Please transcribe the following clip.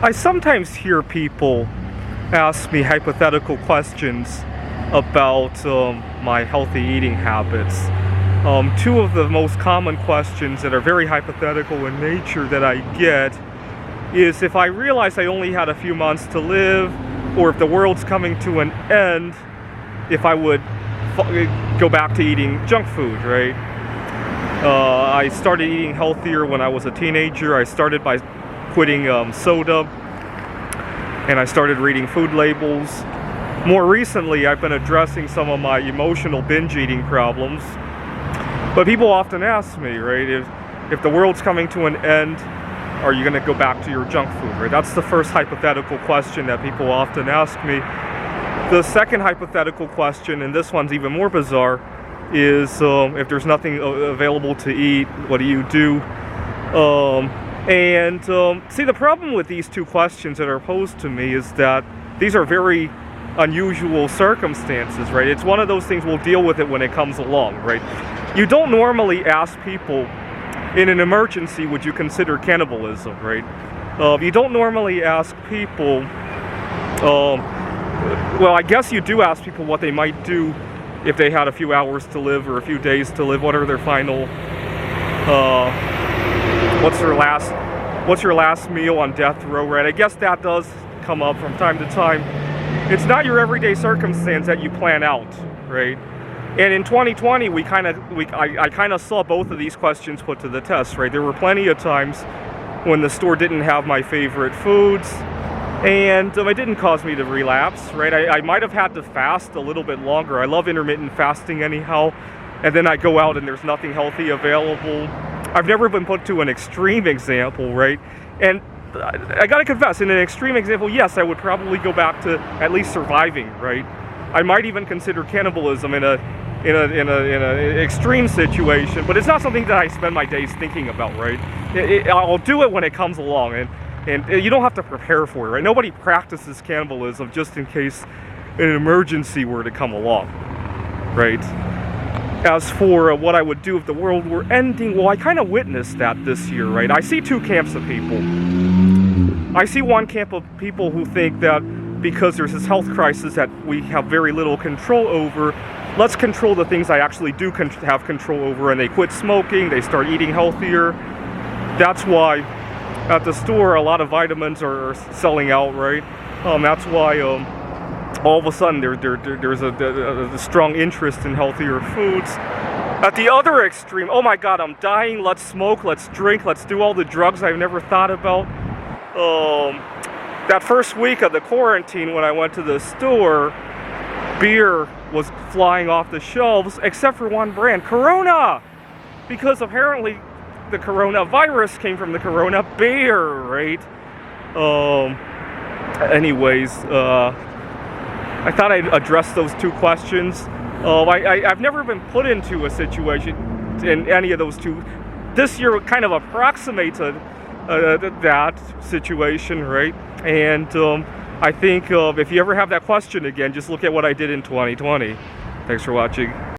I sometimes hear people ask me hypothetical questions about my healthy eating habits. Two of the most common questions that are very hypothetical in nature that I get is if I realize I only had a few months to live, or if the world's coming to an end, if I would go back to eating junk food, right? I started eating healthier when I was a teenager. I started by quitting soda, and I started reading food labels. More recently, I've been addressing some of my emotional binge eating problems. But people often ask me, right, if the world's coming to an end, are you going to go back to your junk food, right? That's the first hypothetical question that people often ask me. The second hypothetical question, and this one's even more bizarre, is if there's nothing available to eat, what do you do? See, the problem with these two questions that are posed to me is that these are very unusual circumstances, right? It's one of those things, we'll deal with it when it comes along, right? You don't normally ask people, in an emergency, would you consider cannibalism, right? You don't normally ask people, well, I guess you do ask people what they might do if they had a few hours to live or a few days to live. What are their final, what's your last meal on death row, right? I guess that does come up from time to time. It's not your everyday circumstance that you plan out, right? And in 2020, I kind of saw both of these questions put to the test, right? There were plenty of times when the store didn't have my favorite foods, and it didn't cause me to relapse, right? I might have had to fast a little bit longer. I love intermittent fasting anyhow, and then I go out and there's nothing healthy available. I've never been put to an extreme example, right? And I gotta confess, in an extreme example, yes, I would probably go back to at least surviving, right? I might even consider cannibalism in an extreme situation, but it's not something that I spend my days thinking about, right? I'll do it when it comes along, and you don't have to prepare for it, right? Nobody practices cannibalism just in case an emergency were to come along, right? As for what I would do if the world were ending, well, I kind of witnessed that this year, right? I see two camps of people. I see one camp of people who think that because there's this health crisis that we have very little control over, let's control the things I actually do have control over, and they quit smoking, they start eating healthier. That's why at the store a lot of vitamins are selling out, right? That's why all of a sudden there's a strong interest in healthier foods. At the other extreme, oh my God, I'm dying, let's smoke, let's drink, let's do all the drugs I've never thought about. That first week of the quarantine when I went to the store, beer was flying off the shelves except for one brand, Corona, because apparently the coronavirus came from the Corona beer, right? Anyways, I thought I'd address those two questions. I've never been put into a situation in any of those two. This year kind of approximates that situation, right? And I think if you ever have that question again, just look at what I did in 2020. Thanks for watching.